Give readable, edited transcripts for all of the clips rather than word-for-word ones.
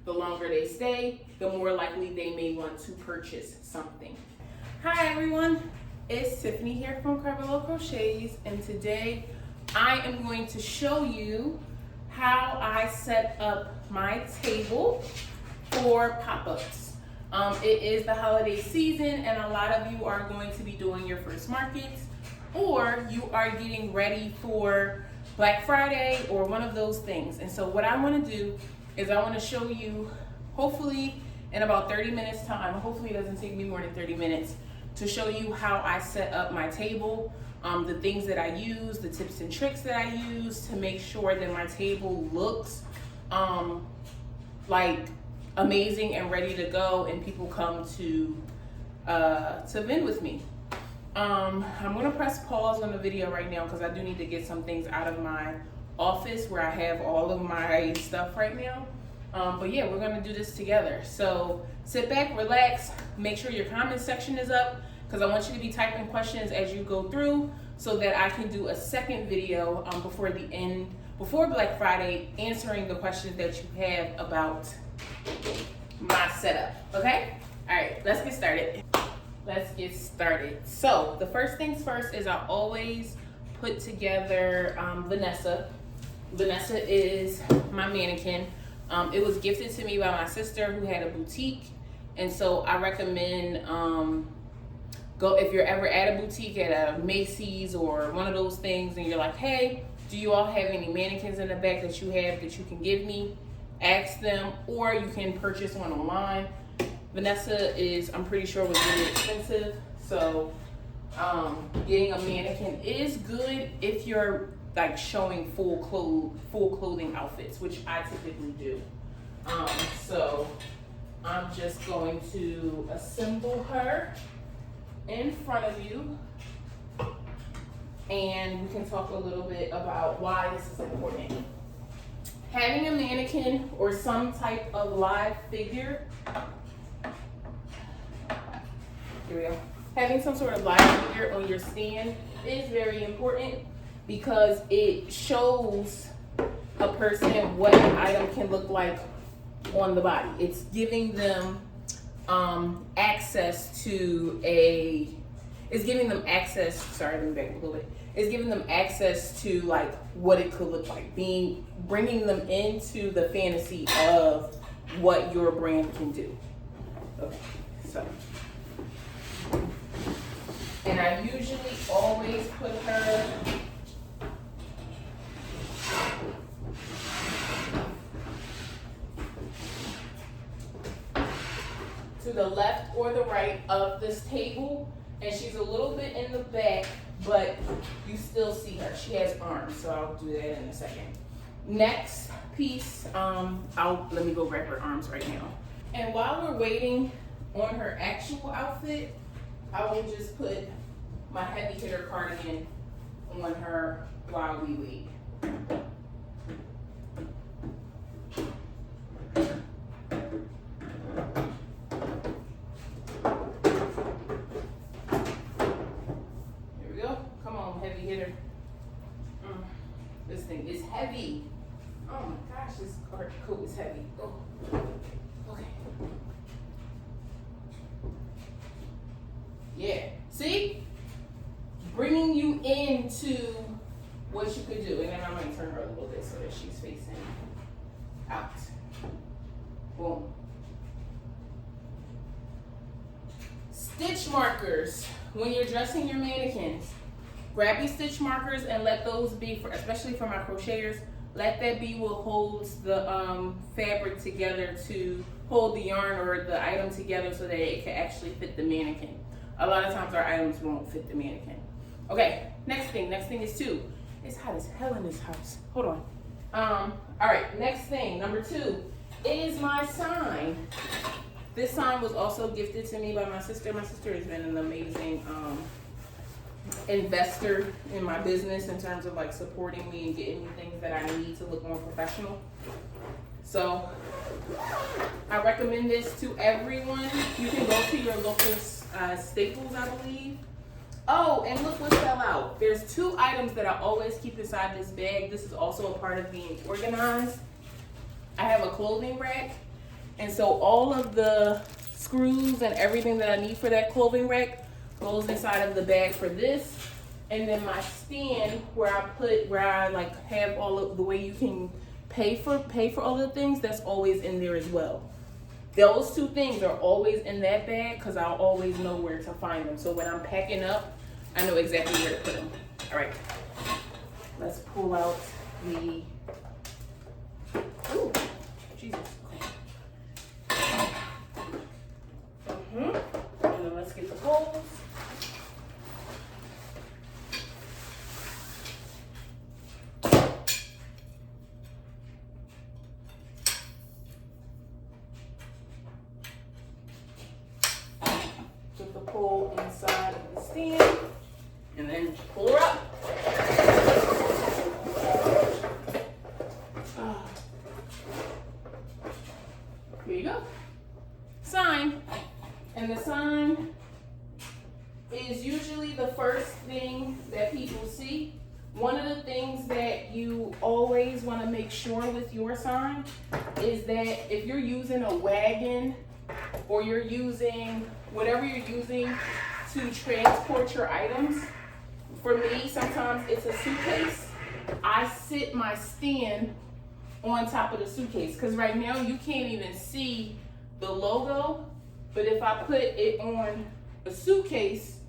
the longer they stay, the more likely they may want to purchase something. Hi everyone, it's Tiffany here from Carvalho Crochets, and today I am going to show you how I set up my table for pop-ups. It is the holiday season and a lot of you are going to be doing your first markets, or you are getting ready for Black Friday or one of those things. And so what I want to do is I want to show you, hopefully in about 30 minutes time, hopefully it doesn't take me more than 30 minutes, to show you how I set up my table, the things that I use, the tips and tricks that I use to make sure that my table looks like amazing and ready to go and people come to vend with me. I'm gonna press pause on the video right now because I do need to get some things out of my office where I have all of my stuff right now. But yeah, we're gonna do this together. So sit back, relax, make sure your comment section is up because I want you to be typing questions as you go through so that I can do a second video before Black Friday, answering the questions that you have about my setup, okay? All right, let's get started. So the first things first is I always put together Vanessa. Vanessa is my mannequin. It was gifted to me by my sister who had a boutique, and so I recommend if you're ever at a boutique, at a Macy's or one of those things, and you're like, hey, do you all have any mannequins in the back that you have that you can give me? Ask them, or you can purchase one online. Vanessa is, I'm pretty sure, was really expensive, so getting a mannequin is good if you're like showing full clothing outfits, which I typically do. So I'm just going to assemble her in front of you, and we can talk a little bit about why this is important. Having a mannequin or some type of live figure, here we go. Having some sort of live figure on your stand is very important because it shows a person what an item can look like on the body. It's giving them access to it's giving them access to like what it could look like, bringing them into the fantasy of what your brand can do. Okay, so. And I usually always put her to the left or the right of this table, and she's a little bit in the back, but you still see her. She has arms, so I'll do that in a second. Next piece, let me go grab her arms right now. And while we're waiting on her actual outfit, I will just put my heavy hitter cardigan on her while we wait. Here we go. Come on, heavy hitter. This thing is heavy. Oh my gosh, this coat is heavy. Oh. Okay. Yeah, see? Bringing you into what you could do. And then I'm going to turn her a little bit so that she's facing out. Boom. Stitch markers. When you're dressing your mannequins, grab your stitch markers and let those be, especially for my crocheters, let that be what holds the fabric together, to hold the yarn or the item together so that it can actually fit the mannequin. A lot of times our items won't fit the mannequin. Okay, next thing is two. It's hot as hell in this house. Hold on. All right, next thing, number 2, is my sign. This sign was also gifted to me by my sister. My sister has been an amazing investor in my business in terms of like supporting me and getting me things that I need to look more professional. So I recommend this to everyone. You can go to your local Staples, I believe. Oh, and look what fell out. There's 2 items that I always keep inside this bag. This is also a part of being organized. I have a clothing rack, And so all of the screws and everything that I need for that clothing rack goes inside of the bag for this. And then my stand where I like have all of the way you can pay for all the things, that's always in there as well. Those two things are always in that bag because I'll always know where to find them. So when I'm packing up, I know exactly where to put them. All right, let's pull out the, ooh, Jesus. And then let's get the bowls. Put the pole inside of the stand, and then pull her up. Here you go. Sign. And the sign is usually the first thing that people see. One of the things that you always want to make sure with your sign is that if you're using a wagon or you're using whatever you're using to transport your items, for me, sometimes it's a suitcase. I sit my stand on top of the suitcase because right now you can't even see the logo. But if I put it on a suitcase,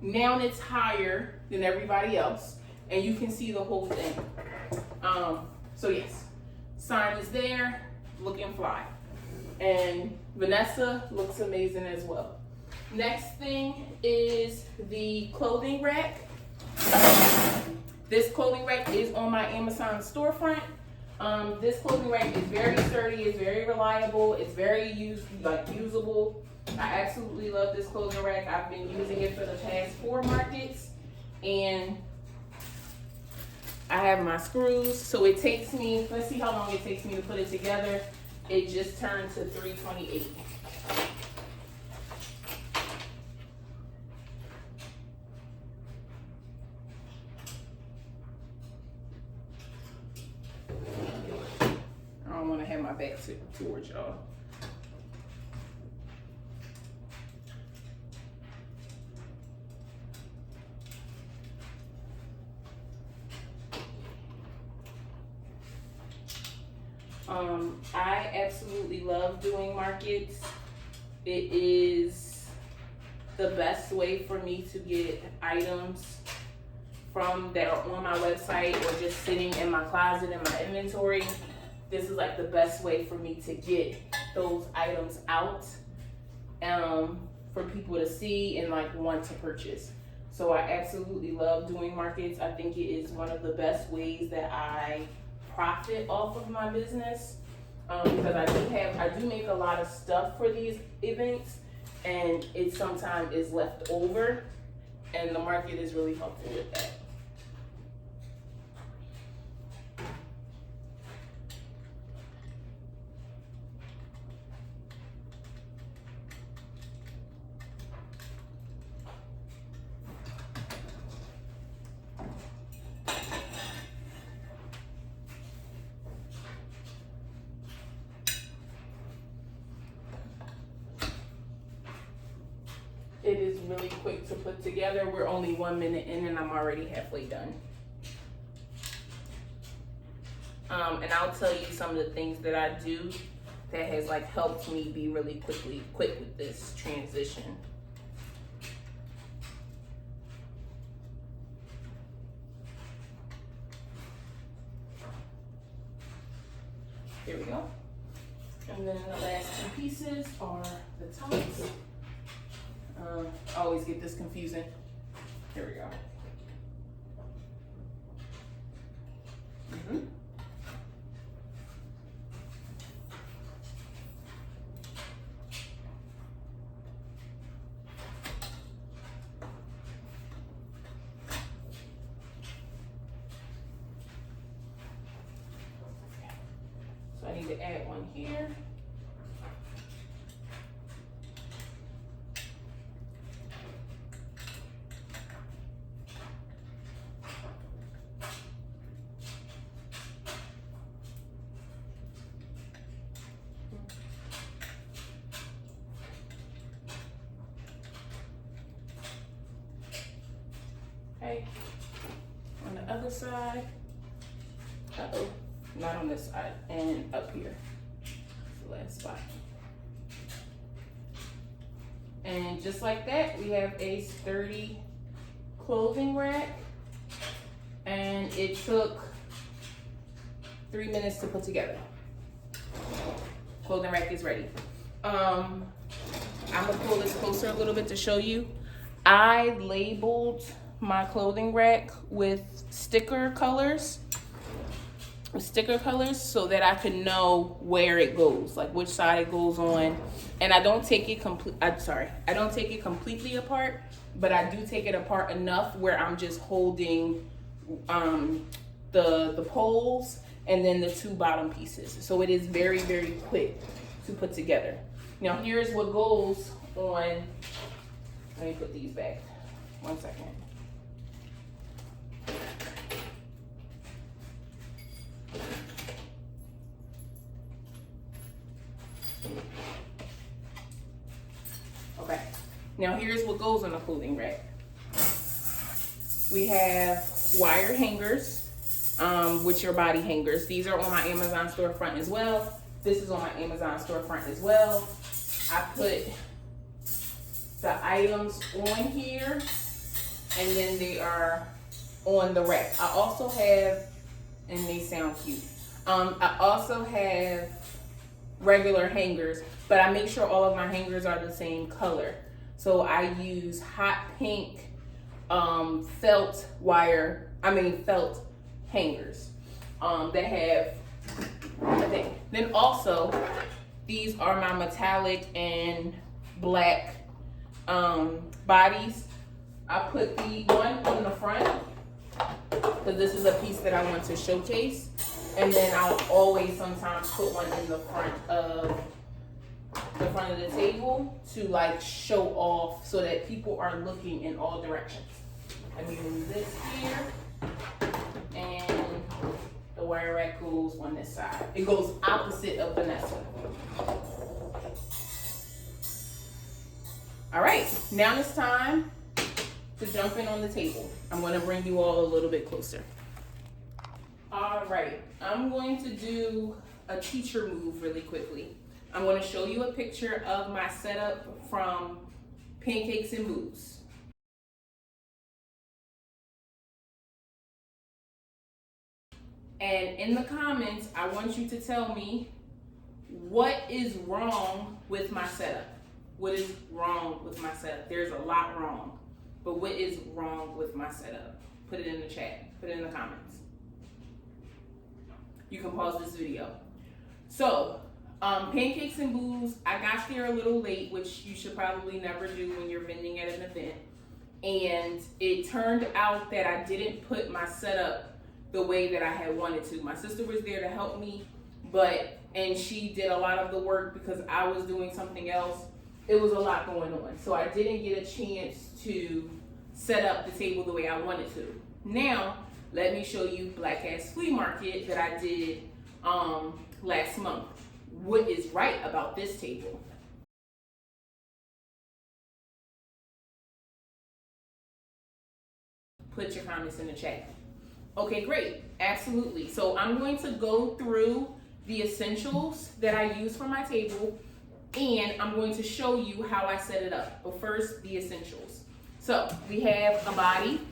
now it's higher than everybody else, and you can see the whole thing. So yes, sign is there, looking fly. And Vanessa looks amazing as well. Next thing is the clothing rack. This clothing rack is on my Amazon storefront. This clothing rack is very sturdy, it's very reliable, it's very usable. I absolutely love this clothing rack. I've been using it for the past 4 markets, and I have my screws. So it takes me, let's see how long it takes me to put it together. It just turned to 328. I don't want to have my back towards y'all. I absolutely love doing markets. It is the best way for me to get items from that are on my website or just sitting in my closet in my inventory. This is like the best way for me to get those items out for people to see and like want to purchase. So I absolutely love doing markets. I think it is one of the best ways that I profit off of my business, because I do make a lot of stuff for these events, and it sometimes is left over, and the market is really helpful with that. It is really quick to put together. We're only 1 minute in and I'm already halfway done. And I'll tell you some of the things that I do that has like helped me be really quick with this transition. Here we go. And then the last 2 pieces are the tops. I always get this confusing. Here we go. So I need to add one here. Okay. On the other side. Uh-oh. Not on this side. And up here. The last spot. And just like that, we have a sturdy clothing rack. And it took 3 minutes to put together. Clothing rack is ready. I'm gonna pull this closer a little bit to show you. I labeled my clothing rack with sticker colors so that I could know where it goes, like which side it goes on. And I don't take it I don't take it completely apart, but I do take it apart enough where I'm just holding the poles and then the two bottom pieces. So it is very, very quick to put together. Now here's what goes on. Let me put these back. 1 second. Okay. Now here's what goes on the clothing rack. We have wire hangers, with your body hangers. These are on my Amazon storefront as well. This is on my Amazon storefront as well. I put the items on here and then they are on the rack. I also have, and they sound cute, I also have regular hangers, but I make sure all of my hangers are the same color. So I use hot pink felt hangers that have a thing. Then also, these are my metallic and black bodies. I put the one on the front because this is a piece that I want to showcase, and then I'll always sometimes put one in the front of the table to like show off so that people are looking in all directions. Let me move this here, and the wire rack goes on this side. It goes opposite of Vanessa. All right, now it's time to jump in on the table. I'm gonna bring you all a little bit closer. All right, I'm going to do a teacher move really quickly. I'm gonna show you a picture of my setup from Pancakes and Booze. And in the comments, I want you to tell me what is wrong with my setup. What is wrong with my setup? There's a lot wrong, but what is wrong with my setup? Put it in the chat, put it in the comments. You can pause this video. So, Pancakes and Booze, I got there a little late, which you should probably never do when you're vending at an event. And it turned out that I didn't put my setup the way that I had wanted to. My sister was there to help me, and she did a lot of the work because I was doing something else. It was a lot going on. So I didn't get a chance to set up the table the way I wanted to. Now, let me show you Black Ass Flea Market that I did last month. What is right about this table? Put your comments in the chat. Okay, great, absolutely. So I'm going to go through the essentials that I use for my table, and I'm going to show you how I set it up. But first, the essentials. So we have a body.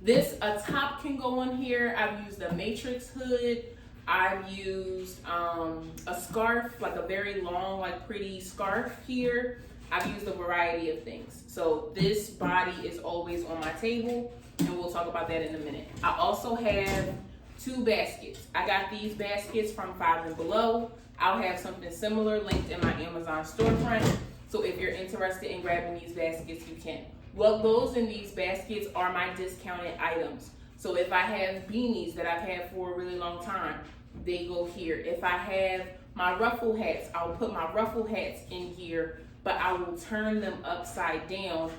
A top can go on here. I've used a matrix hood. I've used a scarf, like a very long, like pretty scarf here. I've used a variety of things. So this body is always on my table, and we'll talk about that in a minute. I also have 2 baskets. I got these baskets from Five and Below. I'll have something similar linked in my Amazon storefront. So if you're interested in grabbing these baskets, you can. What goes in these baskets are my discounted items. So if I have beanies that I've had for a really long time, they go here. If I have my ruffle hats, I'll put my ruffle hats in here, but I will turn them upside down.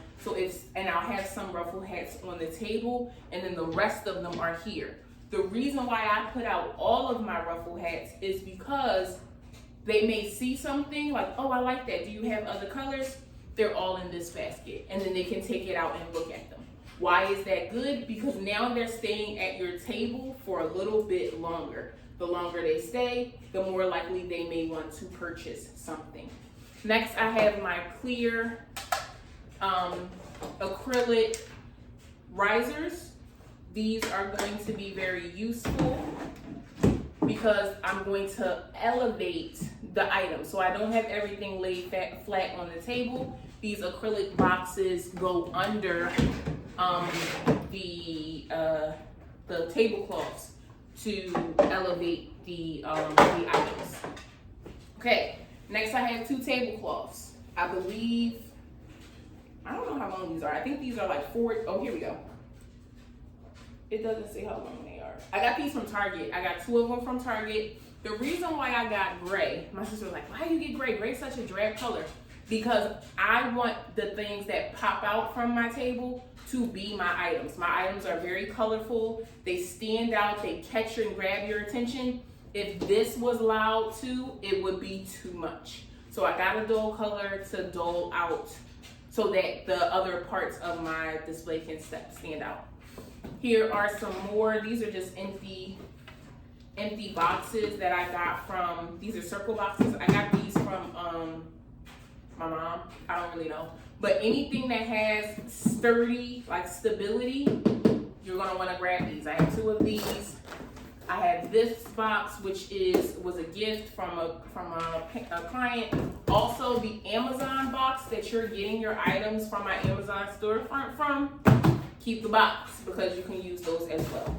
And I'll have some ruffle hats on the table, and then the rest of them are here. The reason why I put out all of my ruffle hats is because they may see something like, oh, I like that. Do you have other colors? They're all in this basket. And then they can take it out and look at them. Why is that good? Because now they're staying at your table for a little bit longer. The longer they stay, the more likely they may want to purchase something. Next, I have my clear acrylic risers. These are going to be very useful because I'm going to elevate the item. So I don't have everything laid flat on the table. These acrylic boxes go under the tablecloths to elevate the items. Okay, next I have 2 tablecloths. I believe, I don't know how long these are. I think these are like 4, oh, here we go. It doesn't say how long they are. I got these from Target. I got 2 of them from Target. The reason why I got gray, my sister was like, why do you get gray? Gray's such a drab color. Because I want the things that pop out from my table to be my items. My items are very colorful. They stand out. They catch and grab your attention. If this was loud too, it would be too much. So I got a dull color to dull out so that the other parts of my display can stand out. Here are some more. These are just empty boxes that I got from, these are circle boxes. I got these from my mom. I don't really know. But anything that has sturdy, like stability, you're gonna wanna grab these. I have 2 of these. I have this box, which was a gift from a client. Also, the Amazon box that you're getting your items from my Amazon storefront from, keep the box because you can use those as well.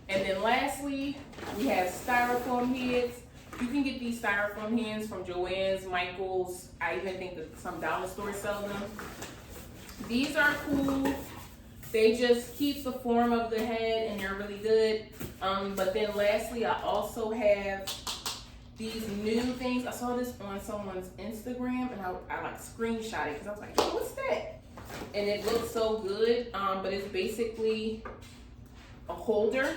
And then lastly, we have styrofoam heads. You can get these styrofoam hands from Joann's, Michael's. I even think that some dollar stores sell them. These are cool. They just keep the form of the head and they're really good. But then lastly, I also have these new things. I saw this on someone's Instagram and I like screenshot it because I was like, oh, what's that? And it looks so good, but it's basically a holder.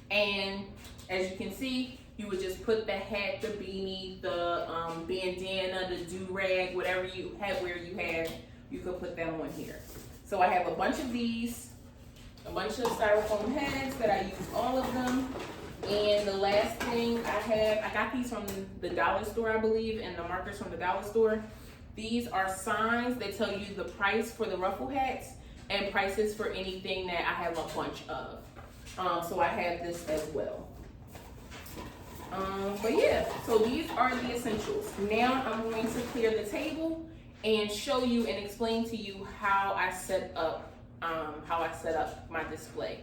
And as you can see, you would just put the hat, the beanie, the bandana, the do-rag, whatever you have, where you have, you could put them on here. So I have a bunch of these, a bunch of styrofoam heads that I use all of them. And the last thing I got these from the dollar store, I believe, and the markers from the dollar store. These are signs that tell you the price for the ruffle hats and prices for anything that I have a bunch of. So I have this as well. But yeah, so these are the essentials. Now I'm going to clear the table and show you and explain to you how I set up my display.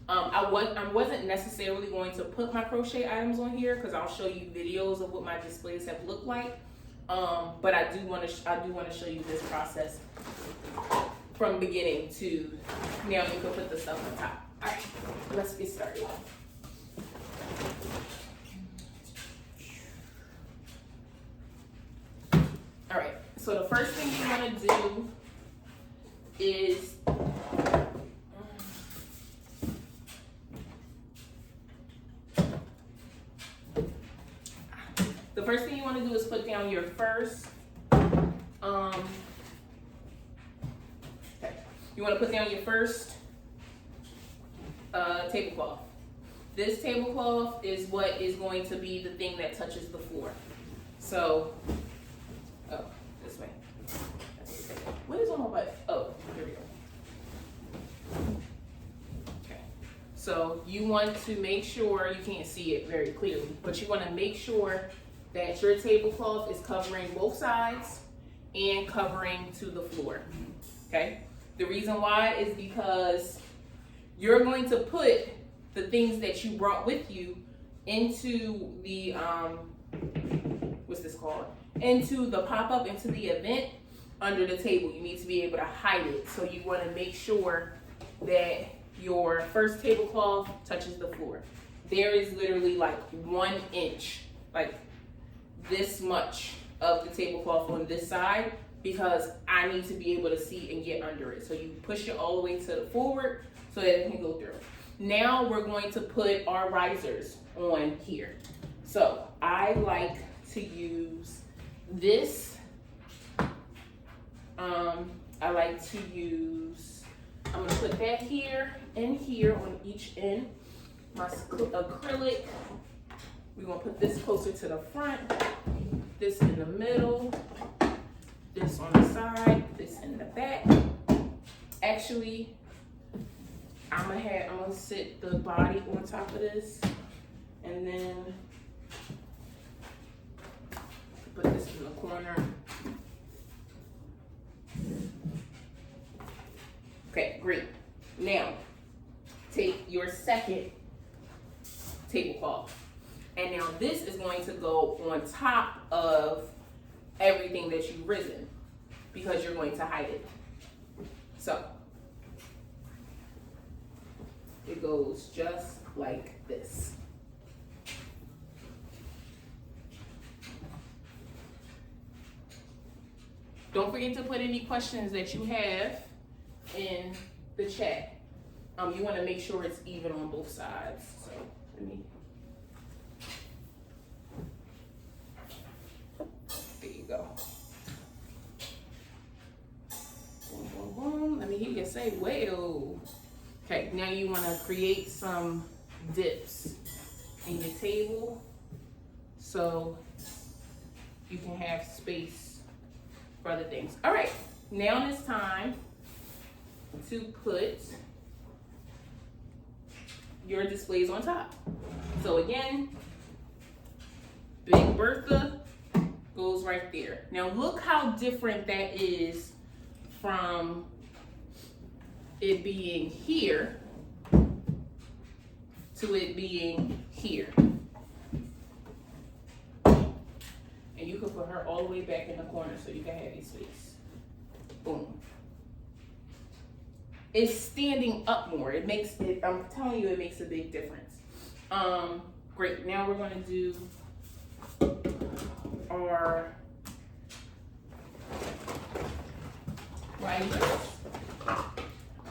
I wasn't necessarily going to put my crochet items on here because I'll show you videos of what my displays have looked like. But I do want to show you this process from beginning to now. You can put the stuff on top. All right, let's get started. All right, so the first thing you want to do is put down your first you want to put down your first tablecloth. This tablecloth is what is going to be the thing that touches the floor. So, oh, this way. What is on my butt? Oh, here we go. Okay. So you want to make sure, you can't see it very clearly, but you want to make sure that your tablecloth is covering both sides and covering to the floor. Okay? The reason why is because you're going to put the things that you brought with you into the what's this called? Into the pop-up, into the event under the table. You need to be able to hide it. So you want to make sure that your first tablecloth touches the floor. There is literally like 1 inch, like this much of the tablecloth on this side, because I need to be able to see and get under it. So you push it all the way to the forward so that it can go through. Now we're going to put our risers on here. So I like to use this. I like to use I'm gonna put that here and here on each end. My acrylic, we're gonna put this closer to the front, this in the middle, this on the side, this in the back. Actually, I'm gonna sit the body on top of this, and then put this in the corner. Okay, great. Now, take your second tablecloth. And now this is going to go on top of everything that you've risen because you're going to hide it. So, it goes just like this. Don't forget to put any questions that you have in the chat. You want to make sure it's even on both sides. So let me. There you go. Boom, boom, boom. Let me hear you say, "Well." Okay, now you want to create some dips in your table so you can have space for other things. All right, now it's time to put your displays on top. So again, Big Bertha goes right there. Now look how different that is from it being here to it being here. And you can put her all the way back in the corner so you can have your space. Boom. It's standing up more. It makes it, I'm telling you, it makes a big difference. Great, now we're gonna do our risers. I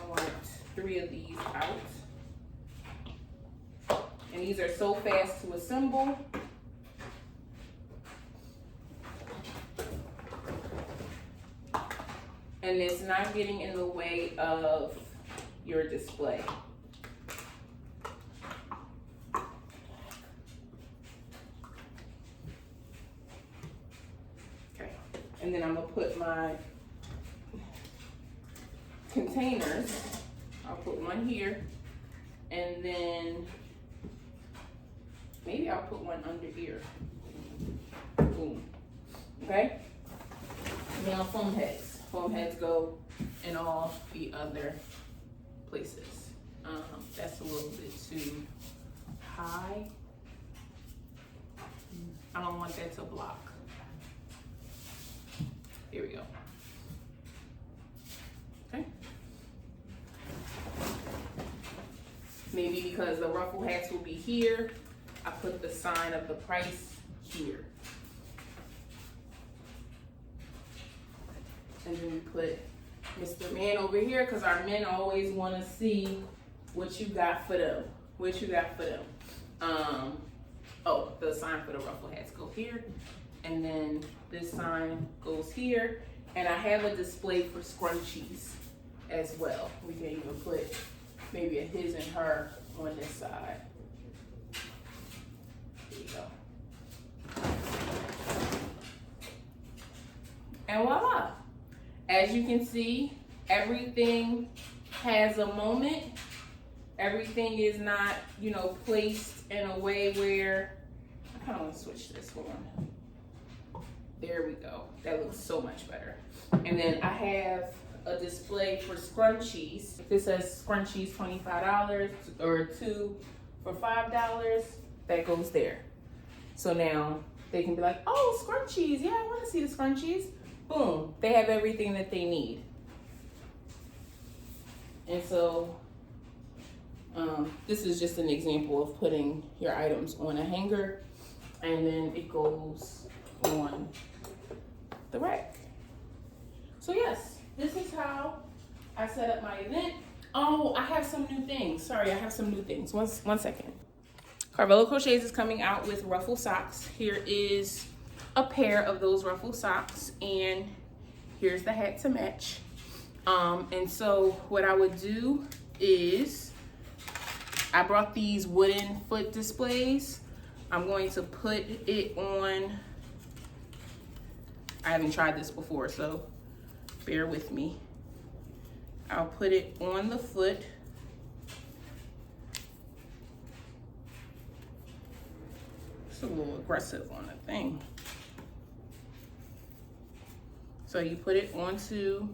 want 3 of these out. And these are so fast to assemble. And it's not getting in the way of your display. Okay, and then I'm gonna put my containers. I'll put one here, and then maybe I'll put one under here. Boom. Okay? Now foam heads. Foam heads go in all the other places. That's a little bit too high. I don't want that to block. Here we go. Okay. Maybe because the ruffle hats will be here, I put the sign of the price here. And then we put Mr. Man over here because our men always want to see what you got for them. What you got for them. Oh, the sign for the ruffle hats go here. And then this sign goes here. And I have a display for scrunchies as well. We can even put maybe a his and her on this side. There you go. And voila. As you can see, everything has a moment. Everything is not, you know, placed in a way where, I kind of want to switch this one. There we go. That looks so much better. And then I have a display for scrunchies. If it says scrunchies $25 or 2 for $5, that goes there. So now they can be like, oh, scrunchies. Yeah, I want to see the scrunchies. Boom, they have everything that they need. And so this is just an example of putting your items on a hanger, and then it goes on the rack. So yes, this is how I set up my event. Oh, I have some new things. Sorry, I have some new things. One second. Carvalho Crochets is coming out with ruffle socks. Here is a pair of those ruffle socks, and here's the hat to match. And so what I would do is I brought these wooden foot displays. I'm going to put it on, I haven't tried this before, so bear with me. I'll put it on the foot. It's a little aggressive on the thing. So you put it onto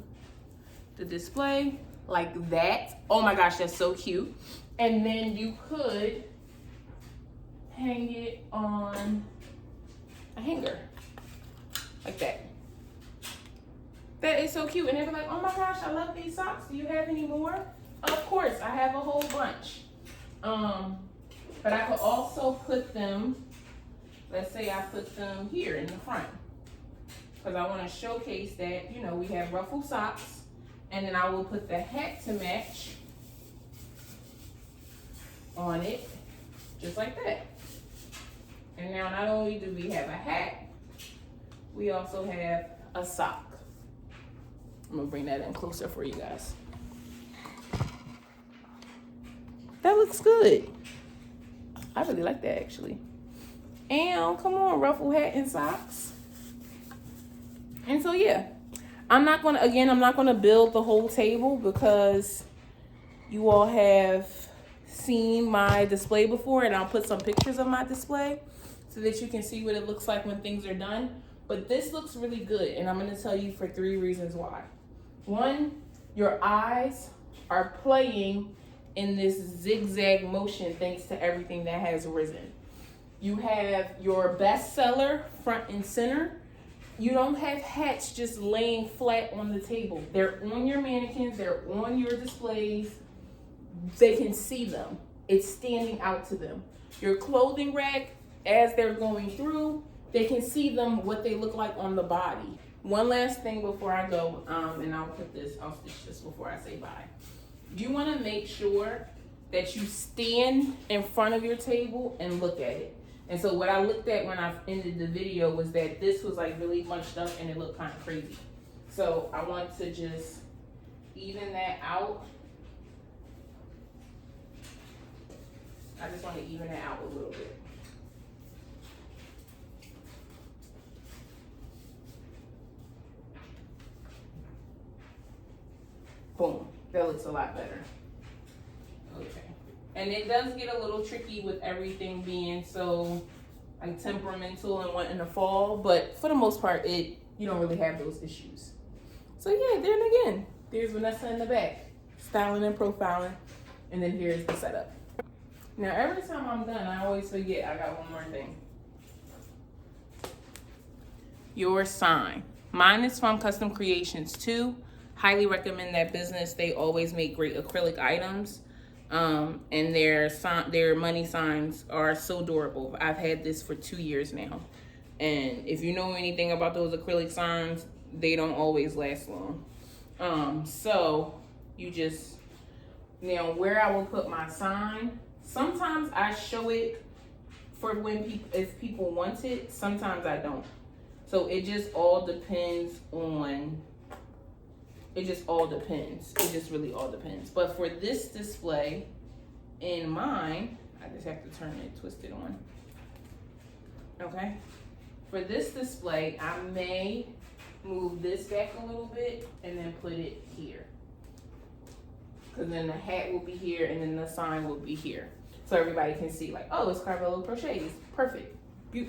the display like that. Oh my gosh, that's so cute. And then you could hang it on a hanger like that. That is so cute. And they'll be like, oh my gosh, I love these socks. Do you have any more? Of course, I have a whole bunch. But I could also put them, let's say I put them here in the front, because I want to showcase that, you know, we have ruffled socks. And then I will put the hat to match on it, just like that. And now not only do we have a hat, we also have a sock. I'm gonna bring that in closer for you guys. That looks good. I really like that actually. And come on, ruffle hat and socks. And so yeah, I'm not gonna build the whole table because you all have seen my display before, and I'll put some pictures of my display so that you can see what it looks like when things are done. But this looks really good, and I'm gonna tell you for 3 reasons why. 1, your eyes are playing in this zigzag motion thanks to everything that has risen. You have your bestseller front and center. You don't have hats just laying flat on the table. They're on your mannequins, they're on your displays. They can see them. It's standing out to them. Your clothing rack, as they're going through, they can see them, what they look like on the body. One last thing before I go, and I'll stitch this before I say bye. You want to make sure that you stand in front of your table and look at it. And so what I looked at when I ended the video was that this was like really bunched up and it looked kind of crazy. So I want to just even that out. I just want to even it out a little bit. Boom, that looks a lot better. Okay. And it does get a little tricky with everything being so like temperamental and wanting to fall, but for the most part, you don't really have those issues. So yeah, then again, there's Vanessa in the back, styling and profiling, and then here's the setup. Now every time I'm done, I always forget I got one more thing. Your sign. Mine is from Custom Creations 2. Highly recommend that business. They always make great acrylic items. And their money signs are so durable. I've had this for 2 years now. And if you know anything about those acrylic signs, they don't always last long. So you just, now where I will put my sign, sometimes I show it for when if people want it, sometimes I don't. So it just all depends on, it just really all depends. But for this display in mine, I just have to turn it, twist it on. Okay. For this display, I may move this back a little bit and then put it here. Because then the hat will be here and then the sign will be here. So everybody can see like, oh, it's Carvalho Crochets. Perfect.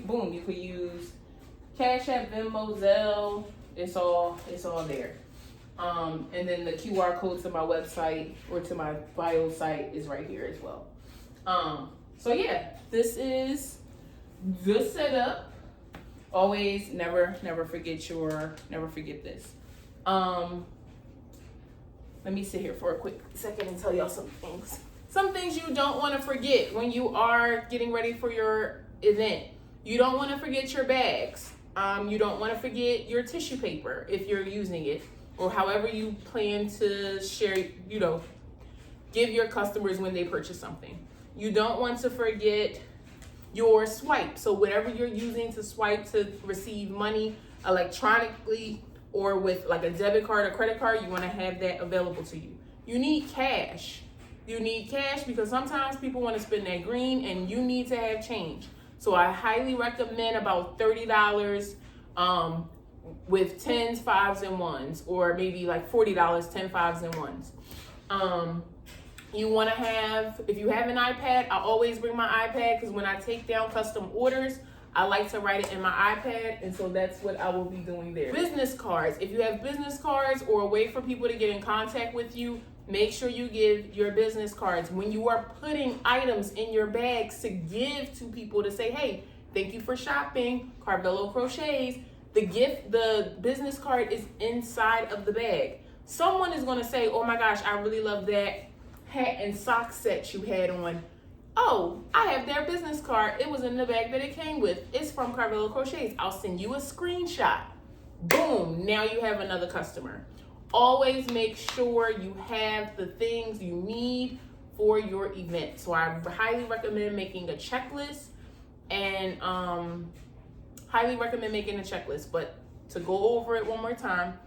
Boom, you could use Cash App, Venmo, Zelle. It's all there. And then the QR code to my website or to my bio site is right here as well. So yeah, this is the setup. Always never forget this. Let me sit here for a quick second and tell y'all some things. Some things you don't want to forget when you are getting ready for your event. You don't want to forget your bags. You don't want to forget your tissue paper if you're using it, or however you plan to share, give your customers when they purchase something. You don't want to forget your swipe. So whatever you're using to swipe to receive money electronically, or with like a debit card or credit card, you want to have that available to you. You need cash. You need cash because sometimes people want to spend that green and you need to have change. So I highly recommend about $30 with 10s, 5s, and 1s, or maybe like $40, 10 5s and 1s. You want to have, if you have an iPad, I always bring my iPad because when I take down custom orders, I like to write it in my iPad, and so that's what I will be doing there. Business cards. If you have business cards or a way for people to get in contact with you, make sure you give your business cards. When you are putting items in your bags to give to people to say, hey, thank you for shopping, Carvalho Crochets, the business card is inside of the bag. Someone is going to say, oh my gosh, I really love that hat and sock set you had on. Oh, I have their business card. It was in the bag that it came with. It's from Carvalho Crochets. I'll send you a screenshot. Boom, now you have another customer. Always make sure you have the things you need for your event. So I highly recommend making a checklist and but to go over it one more time,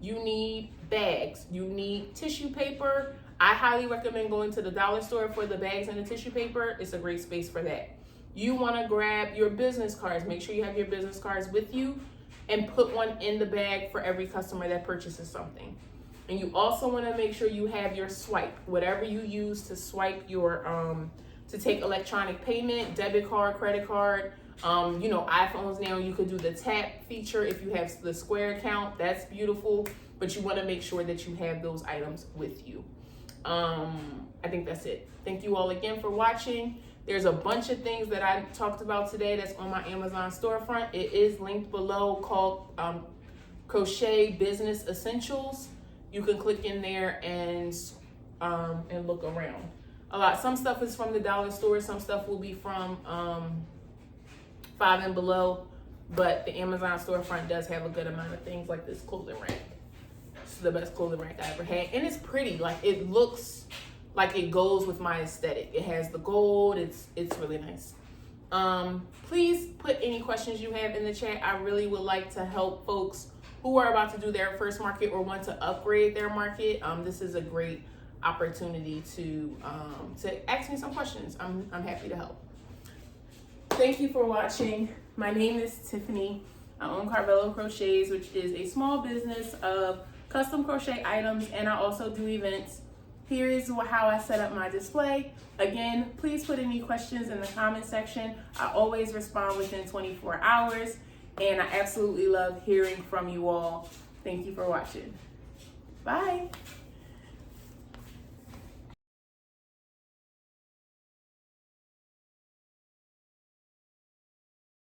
you need bags, you need tissue paper. I highly recommend going to the dollar store for the bags and the tissue paper. It's a great space for that. You want to grab your business cards. Make sure you have your business cards with you and put one in the bag for every customer that purchases something. And you also want to make sure you have your swipe, whatever you use to swipe your, to take electronic payment, debit card, credit card. iPhones now, you could do the tap feature if you have the Square account. That's beautiful, but you want to make sure that you have those items with you. I think that's it. Thank you all again for watching. There's a bunch of things that I talked about today that's on my Amazon storefront. It is linked below, called Crochet Business Essentials. You can click in there and look around. Some stuff is from the dollar store. Some stuff will be from 5 and below, but the Amazon storefront does have a good amount of things like this clothing rack. This is the best clothing rack I ever had, and it's pretty. Like, it looks like it goes with my aesthetic. It has the gold. It's really nice. Please put any questions you have in the chat. I really would like to help folks who are about to do their first market or want to upgrade their market. This is a great opportunity to ask me some questions. I'm happy to help. Thank you for watching. My name is Tiffany. I own Carvalho Crochets, which is a small business of custom crochet items, and I also do events. Here is how I set up my display. Again, please put any questions in the comment section. I always respond within 24 hours, and I absolutely love hearing from you all. Thank you for watching. Bye.